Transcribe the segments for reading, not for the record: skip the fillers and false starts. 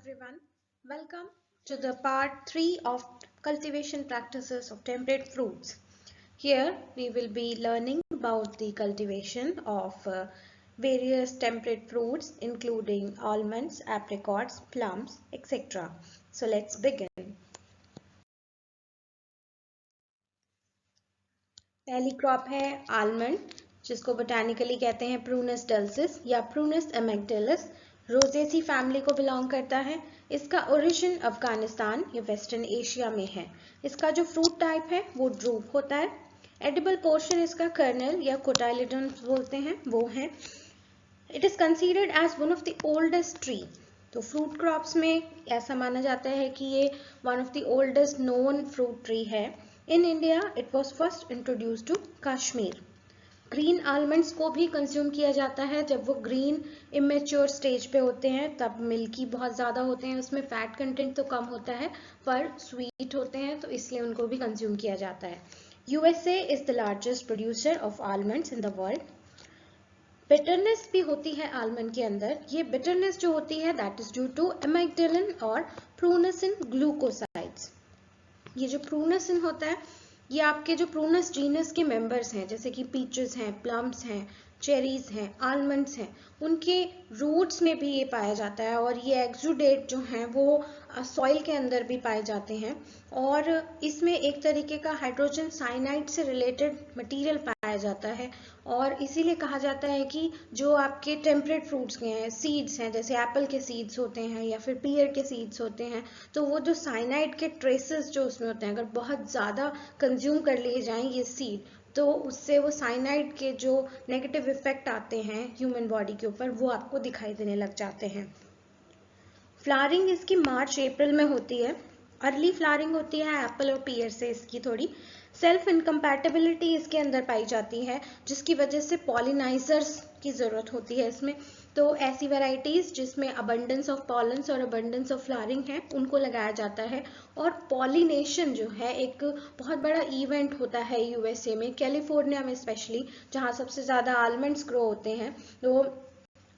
everyone. Welcome to the part 3 of cultivation practices of temperate fruits. Here we will be learning about the cultivation of various temperate fruits including almonds, apricots, plums, etc. So let's begin. पहली crop है almond, जिसको बोटानिकली कहते हैं Prunus डल्सिस या Prunus एमेक्टिलिस। Rosaceae family को belong करता है। इसका ओरिजिन अफगानिस्तान या वेस्टर्न एशिया में है। इसका जो फ्रूट टाइप है वो ड्रूप होता है। एडिबल पोर्शन इसका कर्नल या कोटाइलिडन्स बोलते हैं वो है। It is considered as one of the oldest tree. तो फ्रूट क्रॉप्स में ऐसा माना जाता है कि ये one of the oldest known fruit tree है। In India, it was first introduced to Kashmir. Green almonds को भी कंज्यूम किया जाता है जब वो ग्रीन इमेच्योर स्टेज पे होते हैं, तब मिल्की बहुत ज़्यादा होते हैं, उसमें फैट कंटेंट तो कम होता है पर स्वीट होते हैं, तो इसलिए उनको भी कंज्यूम किया जाता है। USA is the largest producer of almonds in the world. Bitterness भी होती है आलमंड के अंदर। ये बिटरनेस जो होती है दैट इज ड्यू टू एमेक्टिलिन और प्रूनसिन ग्लूकोसाइड्स। ये जो प्रूनसिन होता है ये आपके जो प्रूनस जीनस के मेंबर्स हैं, जैसे कि पीचेस हैं, प्लम्स हैं, चेरीज हैं, आलमंड्स हैं, उनके रूट्स में भी ये पाया जाता है और ये एक्सुडेट जो हैं वो सॉइल के अंदर भी पाए जाते हैं और इसमें एक तरीके का हाइड्रोजन साइनाइड से रिलेटेड मटेरियल पाया जाता है और इसीलिए कहा जाता है कि जो आपके टेम्परेट फ्रूट्स के हैं, सीड्स हैं, जैसे एप्पल के सीड्स होते हैं या फिर पियर के सीड्स होते हैं, तो वो जो साइनाइड के ट्रेसेस जो उसमें होते हैं, अगर बहुत ज़्यादा कंज्यूम कर लिए जाएं ये सीड, तो उससे वो साइनाइड के जो नेगेटिव इफेक्ट आते हैं ह्यूमन बॉडी के ऊपर वो आपको दिखाई देने लग जाते हैं। फ्लावरिंग इसकी मार्च अप्रैल में होती है। अर्ली फ्लावरिंग होती है एप्पल और पियर से इसकी थोड़ी। सेल्फ इनकम्पैटिबिलिटी इसके अंदर पाई जाती है, जिसकी वजह से पॉलिनाइजर्स की ज़रूरत होती है इसमें। तो ऐसी वैरायटीज़ जिसमें अबंडेंस ऑफ पॉलन्स और अबंडेंस ऑफ फ्लावरिंग है उनको लगाया जाता है। और पॉलिनेशन जो है एक बहुत बड़ा इवेंट होता है USA में, कैलिफोर्निया में स्पेशली, जहाँ सबसे ज़्यादा आलमंड्स ग्रो होते हैं। तो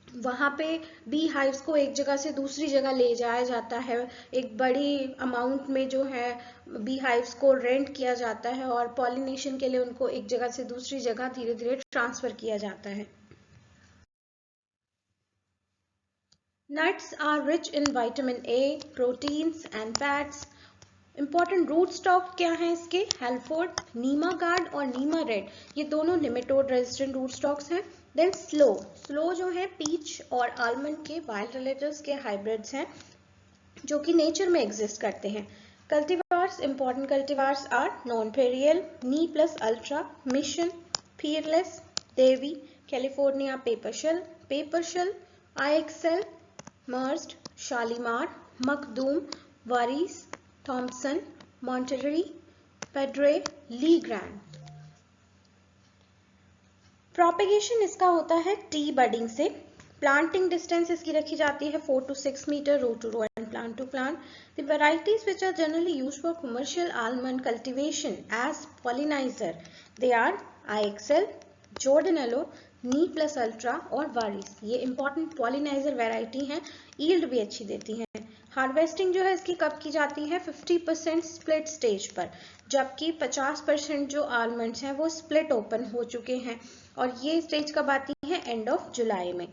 वहाँ पे बी हाइव्स को एक जगह से दूसरी जगह ले जाया जाता है। एक बड़ी अमाउंट में जो है बी हाइव्स को रेंट किया जाता है और पॉलिनेशन के लिए उनको एक जगह से दूसरी जगह धीरे धीरे ट्रांसफर किया जाता है। Nuts are rich in vitamin A, proteins and fats. Important root stock क्या है इसके? हेल्फोर्ड, नीमा गार्ड और नीमा रेड, ये दोनों निमेटोड रेजिस्टेंट रूट स्टॉक्स हैं। देन स्लो जो है पीच और आलमंड के वाइल्ड रिलेटिव्स के हाइब्रिड्स हैं जो कि नेचर में एग्जिस्ट करते हैं। Cultivars, important cultivars are Nonpareil, Ne Plus Ultra, Mission, Fearless, Devi, California Papershell, IXL, Merced, Shalimar, Makhdoom, Waris, Thompson, Monterey, Padre, LeGrand. Propagation इसका होता है टी बडिंग से। प्लांटिंग डिस्टेंस इसकी रखी जाती है 4 to 6 metre, row to row and plant to plant. The varieties which are generally used for commercial almond cultivation as pollinizer they are IXL, Jordanolo, Ne Plus ultra और वारिस। ये important pollinizer variety हैं, yield भी अच्छी देती हैं। Harvesting जो है इसकी कब की जाती है? 50% स्प्लिट स्टेज पर, जबकि 50% जो आलमंड्स हैं वो स्प्लिट ओपन हो चुके हैं और ये स्टेज कब आती है? एंड ऑफ जुलाई में।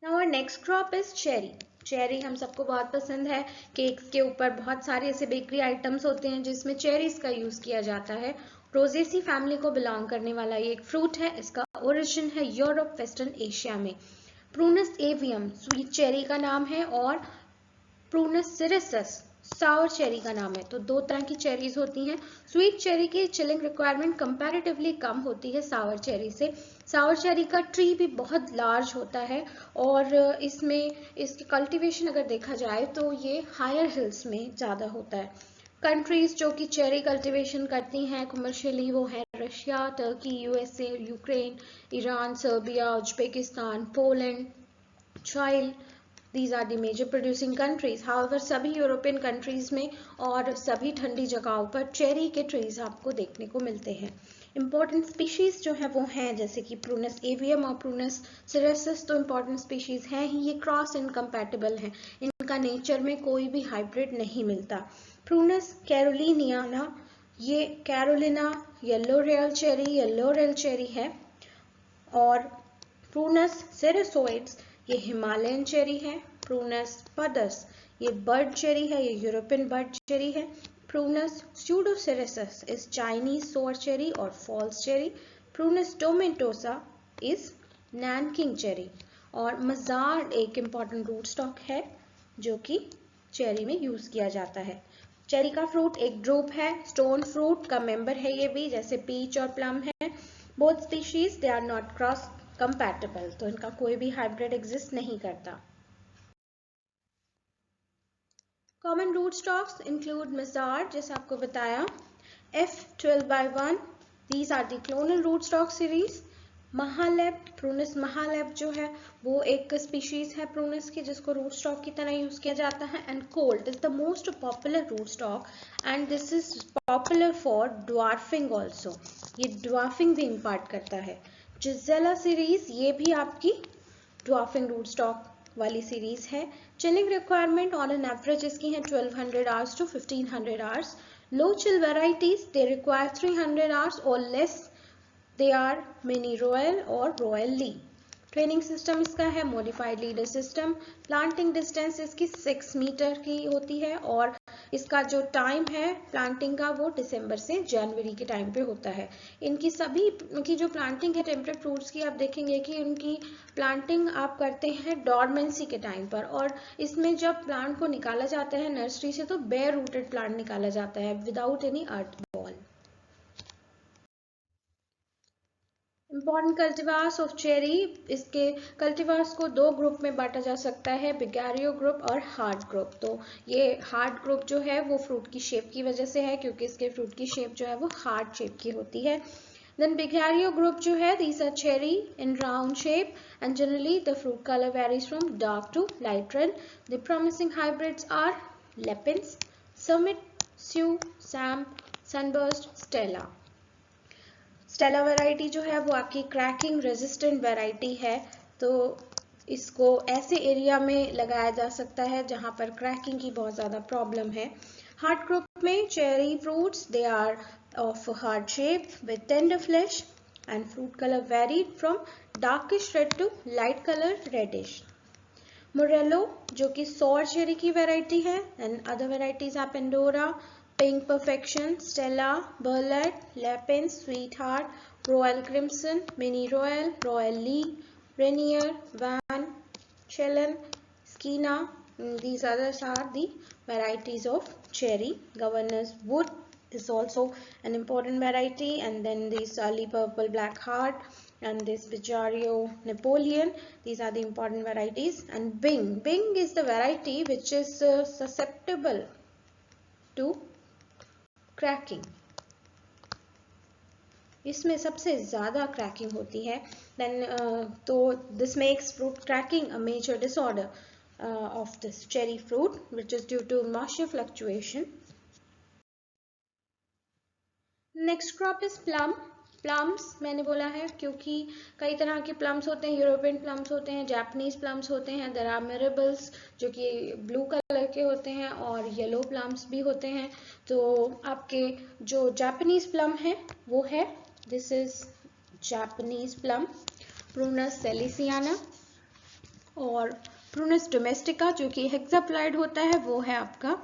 Now our next crop is cherry. Cherry हम सबको बहुत पसंद है। केक्स के ऊपर बहुत सारे ऐसे बेकरी आइटम्स होते हैं जिसमें चेरीज का यूज किया जाता है। रोजेसी फैमिली को बिलोंग करने वाला ये एक फ्रूट है। इसका ओरिजिन है यूरोप, वेस्टर्न एशिया में। प्रूनस एवियम स्वीट चेरी का नाम है और प्रूनस सिरिसस सावर चेरी का नाम है। तो दो तरह की चेरीज होती हैं। स्वीट चेरी की चिलिंग रिक्वायरमेंट कंपैरेटिवली कम होती है सावर चेरी से। सावर चेरी का ट्री भी बहुत लार्ज होता है और इसमें इसकी कल्टीवेशन अगर देखा जाए तो ये हायर हिल्स में ज़्यादा होता है। कंट्रीज जो कि चेरी कल्टीवेशन करती हैं कमर्शियली वो है Russia, Turkey, USA, Ukraine, Iran, Serbia, Uzbekistan, Poland, चाइल। These are the major producing countries. However, सभी यूरोपियन कंट्रीज में और सभी ठंडी जगहों पर चेरी के ट्रीज आपको देखने को मिलते हैं। इम्पॉर्टेंट स्पीशीज जो है वो हैं जैसे कि प्रूनस एवियम और प्रूनस सिरेसिस, तो इम्पॉर्टेंट स्पीशीज हैं ही, ये क्रॉस इनकम्पैटिबल हैं, इनका नेचर में कोई भी हाइब्रिड नहीं मिलता। प्रूनस कैरोलिनियाना, ये कैरोलिना येलो रेल चेरी है, और प्रूनस सेरेसोइड्स ये हिमालयन चेरी है। प्रूनस पदस ये बर्ड चेरी है, ये यूरोपियन बर्ड चेरी है। Prunus pseudocerasus is Chinese sour cherry और false cherry. Prunus tomentosa is Nanking cherry. और मजार्ड एक इम्पॉर्टेंट रूट स्टॉक है जो कि चेरी में यूज किया जाता है। चेरी का फ्रूट एक ड्रूप है, स्टोन फ्रूट का मेंबर है ये भी, जैसे पीच और प्लम है। Both species they are not cross compatible, तो इनका कोई भी हाइब्रिड एग्जिस्ट नहीं करता। Common root stocks include Mazzard, जैसे आपको बताया, F12/1, these are the clonal root stock series. Mahaleb, Prunus Mahaleb जो है वो एक स्पीशीज है प्रूनस की जिसको रूट स्टॉक की तरह यूज किया जाता है। And Colt is the most popular root stock and this is popular for dwarfing also, ये ड्वार्फिंग भी इम्पार्ट करता है। जिजेला सीरीज ये भी आपकी ड्वार्फिंग रूट स्टॉक वाली सीरीज है। Chilling requirement on an average इसकी है 1200 hours to 1500 hours. Low chill varieties they require 300 hours और less, they are Mini Royal और रॉयल ली। ट्रेनिंग सिस्टम इसका है modified leader system. Planting distance इसकी 6 metre की होती है और इसका जो टाइम है प्लांटिंग का वो दिसंबर से जनवरी के टाइम पे होता है। इनकी सभी की जो प्लांटिंग है टेम्परेट फ्रूट्स की, आप देखेंगे कि उनकी प्लांटिंग आप करते हैं डॉर्मेंसी के टाइम पर, और इसमें जब प्लांट को निकाला जाता है नर्सरी से तो बेयर रूटेड प्लांट निकाला जाता है without any earth ball. Important cultivars of cherry, इसके कल्टिवार्स को दो ग्रुप में बांटा जा सकता है, बिगैरियो ग्रुप और हार्ड ग्रुप। तो ये हार्ड ग्रुप जो है वो फ्रूट की शेप की वजह से है, क्योंकि इसके फ्रूट की शेप जो है वो हार्ड शेप की होती है। देन बिगैरियो ग्रुप जो है, these are cherry in round shape and generally the fruit colour varies from dark to light red. The promising hybrids are Lapins, Summit, Sue, Sam, Sunburst, Stella. Stella variety जो है वो आपकी cracking resistant variety है, तो इसको ऐसे area में लगाया जा सकता है जहां पर क्रैकिंग की बहुत ज़्यादा प्रॉब्लम है। हार्ड ग्रुप में cherry fruits they are of hard shape with tender flesh and fruit colour varied from darkish red to light colour reddish. Morello जो कि सॉर चेरी की वैरायटी है, and other varieties are Pandora, Pink Perfection, Stella, Burlat, Lapin, Sweetheart, Royal Crimson, Mini Royal, Royal Lee, Rainier, Van, Chelan, Skeena, these others are the varieties of cherry. Governor's wood is also an important variety, and then this early purple black heart and this Bijario Napoleon, these are the important varieties. And Bing is the variety which is susceptible to cracking, इसमें सबसे ज़्यादा cracking होती है। Then तो this makes fruit cracking a major disorder of this cherry fruit which is due to moisture fluctuation. Next crop is plum. Plums मैंने बोला है क्योंकि कई तरह के प्लम्स होते हैं, यूरोपियन प्लम्स होते हैं, जापानीज प्लम्स होते हैं, देयर आर मिरेबल्स जो कि ब्लू कलर के होते हैं और येलो प्लम्स भी होते हैं। तो आपके जो जापानीज प्लम है वो है, this is Japanese plum, Prunus salicina, और प्रूनस डोमेस्टिका जो कि हेक्साप्लॉइड होता है वो है आपका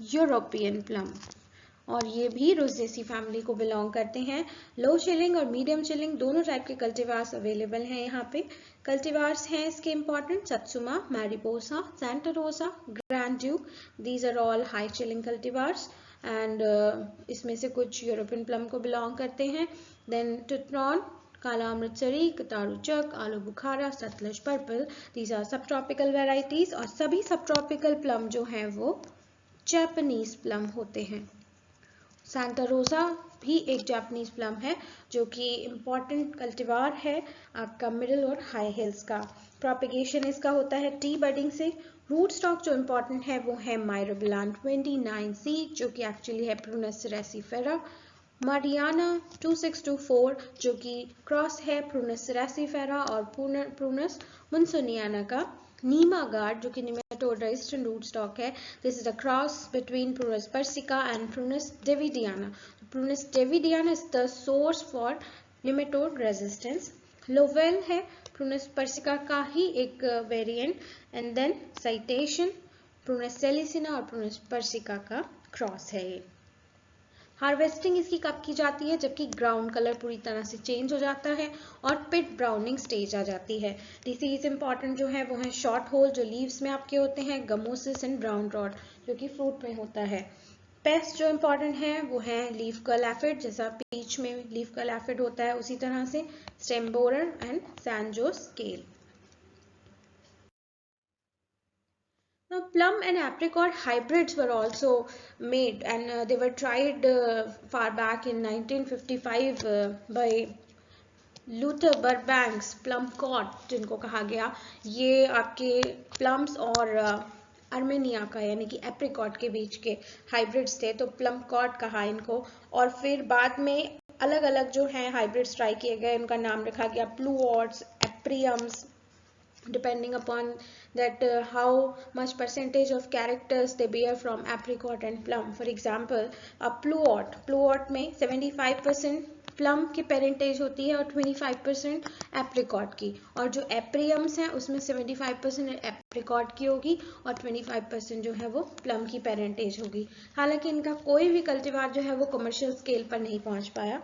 यूरोपियन प्लम, और ये भी रोजेसी फैमिली को बिलोंग करते हैं। लो चिलिंग और मीडियम चिलिंग दोनों टाइप के कल्टिवार्स अवेलेबल हैं यहाँ पे। कल्टिवार्स हैं इसके important, Satsuma, Mariposa, Santa Rosa, Grand Duke, these are all high chilling cultivars, and इसमें से कुछ यूरोपियन प्लम को बिलोंग करते हैं। देन टुट्रॉन, काला अमृतसरी, कतारू चक, आलू बुखारा, सतलज पर्पल, दीज आर सब ट्रॉपिकल वेराइटीज, और सभी सब ट्रॉपिकल प्लम जो हैं वो जापानीज प्लम होते हैं। सैंटा रोसा भी एक जापानीज प्लम है जो कि इम्पॉर्टेंट कल्टिवार है आपका मिडिल और हाई हिल्स का। प्रोपिगेशन इसका होता है टी बडिंग से। रूट स्टॉक जो इम्पॉर्टेंट है वो है माइरोबिलान 29C जो कि एक्चुअली है प्रूनस रेसिफेरा, मारियाना 2624 जो कि क्रॉस है प्रूनस रैसीफेरा और प्रूनस मुनसोनियाना का। नीमा गार्ड जो कि निमेटोड रेजिस्टेंट रूट स्टॉक है, this is a cross between Prunus persica and Prunus davidiana. Prunus davidiana is the source for nematode resistance. Lovell है प्रूनस पर्सिका का ही एक variant. And then Citation Prunus salicina और Prunus persica का cross है ये। Harvesting इसकी कब की जाती है? जबकि ग्राउंड कलर पूरी तरह से चेंज हो जाता है और पिट ब्राउनिंग स्टेज आ जाती है। डिसीज इंपॉर्टेंट जो है वो है शॉर्ट होल जो लीव्स में आपके होते हैं, गमोसिस एंड ब्राउन रॉट जो कि फ्रूट में होता है। पेस्ट जो इंपॉर्टेंट है वो है लीफ कर्ल एफिड, जैसा पीच में लीफ कर्ल एफिड होता है उसी तरह से stem borer and San Jose scale. Now, plum and apricot hybrids were also made, and they were tried far back in 1955 by Luther Burbank's. Plumcot जिनको कहा गया, ये आपके प्लम्स और अर्मेनिया का यानी कि एप्रिकॉट के बीच के हाइब्रिड्स थे, तो प्लम कॉट कहा इनको। और फिर बाद में अलग अलग जो हैं हाइब्रिड्स ट्राई किए गए, उनका नाम रखा गया प्लूऑट्स, एप्रियम्स, depending upon that how much percentage of characters they bear from apricot and plum. For example, a pluot में 75% प्लम की पेरेंटेज होती है और 25% एप्रिकॉट की, और जो एप्रियम्स हैं उसमें 75% एप्रिकॉट की होगी और 25% जो है वो प्लम की पेरेंटेज होगी। हालांकि इनका कोई भी कल्टीवार जो है वो कमर्शियल स्केल पर नहीं पहुंच पाया।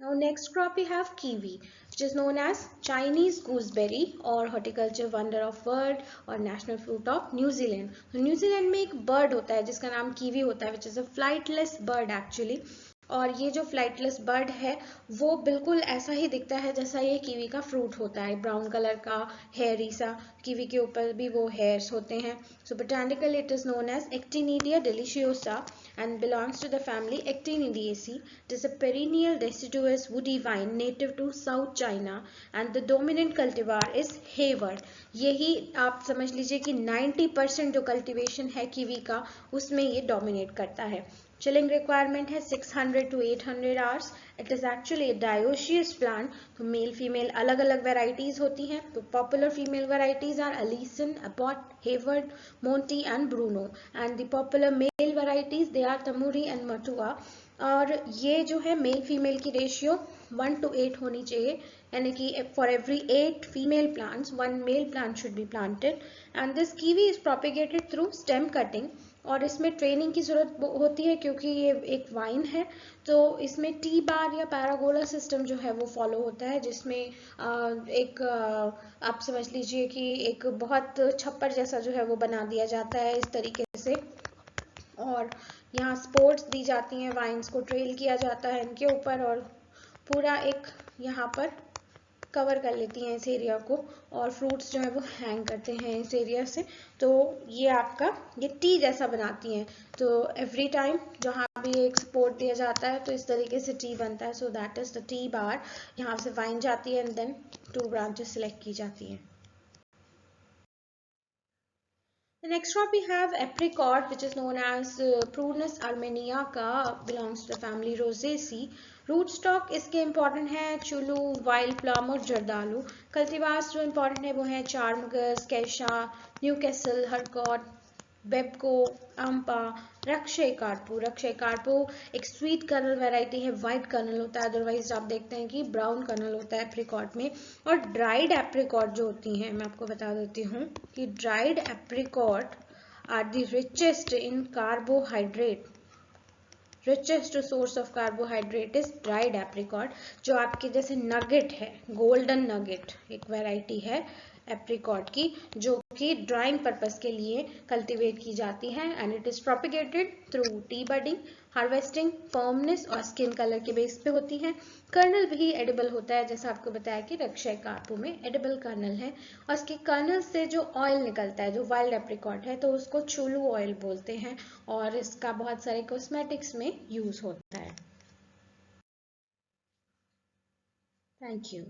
Now next crop we have kiwi, which is known as Chinese gooseberry or horticulture wonder of world और national fruit of New Zealand. तो न्यूजीलैंड में एक बर्ड होता है जिसका नाम कीवी होता है, which is a flightless bird actually. और ये जो फ्लाइटलेस बर्ड है वो बिल्कुल ऐसा ही दिखता है जैसा ये कीवी का फ्रूट होता है, ब्राउन कलर का हेयरी सा, कीवी के ऊपर भी वो हेयर्स होते हैं। So botanical it is known as Actinidia deliciosa and belongs to the family Actinidiaceae. It is a perennial deciduous woody vine native to South China and the dominant cultivar is Hayward. यही आप समझ लीजिए कि 90% जो cultivation है kiwi का उसमें ये डोमिनेट करता है। Chilling requirement है 600 to 800 hours. It is actually a dioecious plant. तो मेल फीमेल अलग अलग वेराइटीज होती हैं। तो popular female varieties are Allison, Abbott, Hayward, Monty and Bruno, and the popular male varieties they are Tomuri and Matua. और ये जो है मेल फीमेल की रेशियो 1:8 होनी चाहिए, यानी कि for every 8 female plants 1 male plant should be planted. And this kiwi is propagated through stem cutting, और इसमें ट्रेनिंग की ज़रूरत होती है क्योंकि ये एक वाइन है। तो इसमें टी बार या पैरागोला सिस्टम जो है वो फॉलो होता है, जिसमें एक आप समझ लीजिए कि एक बहुत छप्पर जैसा जो है वो बना दिया जाता है इस तरीके से, और यहाँ स्पोर्ट्स दी जाती हैं, वाइन्स को ट्रेल किया जाता है इनके ऊपर, और पूरा एक यहाँ पर कवर कर लेती हैं इस एरिया को, और फ्रूट्स जो है वो हैंग करते हैं इस एरिया से। तो ये आपका ये टी जैसा बनाती हैं, तो एवरी टाइम जहाँ भी एक सपोर्ट दिया जाता है तो इस तरीके से टी बनता है। So that is the T bar. यहाँ से वाइन जाती है एंड देन 2 ब्रांचेस सिलेक्ट की जाती हैं। The next crop we have apricot, which is known as Prunus armeniaca, belongs to the family Rosaceae. Root stock इसके इंपॉर्टेंट है चुलू, वाइल्ड प्लम और जर्दालू। कल्टीवार्स जो इंपॉर्टेंट है वो है चार्मगस, कैशा, न्यूकैसल, हरकॉट, बेबको, अम्पा, रक्षय कारपू एक स्वीट कर्नल वैरायटी है, वाइट कर्नल होता है, अदरवाइज आप देखते हैं कि ब्राउन कर्नल होता है एप्रिकॉट में। और ड्राइड एप्रिकॉट जो होती हैं, मैं आपको बता देती हूँ कि dried apricot are the richest in carbohydrate. Richest source of carbohydrate is dried apricot, जो आपके जैसे नगेट है, गोल्डन नगेट एक वैरायटी है एप्रिकॉट की, जो कि ड्राइंग पर्पस के लिए कल्टीवेट की जाती है। And it is propagated through T budding, harvesting, firmness और स्किन कलर के बेस पे होती है। कर्नल भी एडिबल होता है, जैसा आपको बताया कि रक्षय कार्पू में एडिबल कर्नल है, और इसके कर्नल से जो ऑयल निकलता है जो वाइल्ड एप्रिकॉट है तो उसको चूलू ऑयल बोलते हैं, और इसका बहुत सारे कॉस्मेटिक्स में यूज होता है। Thank you.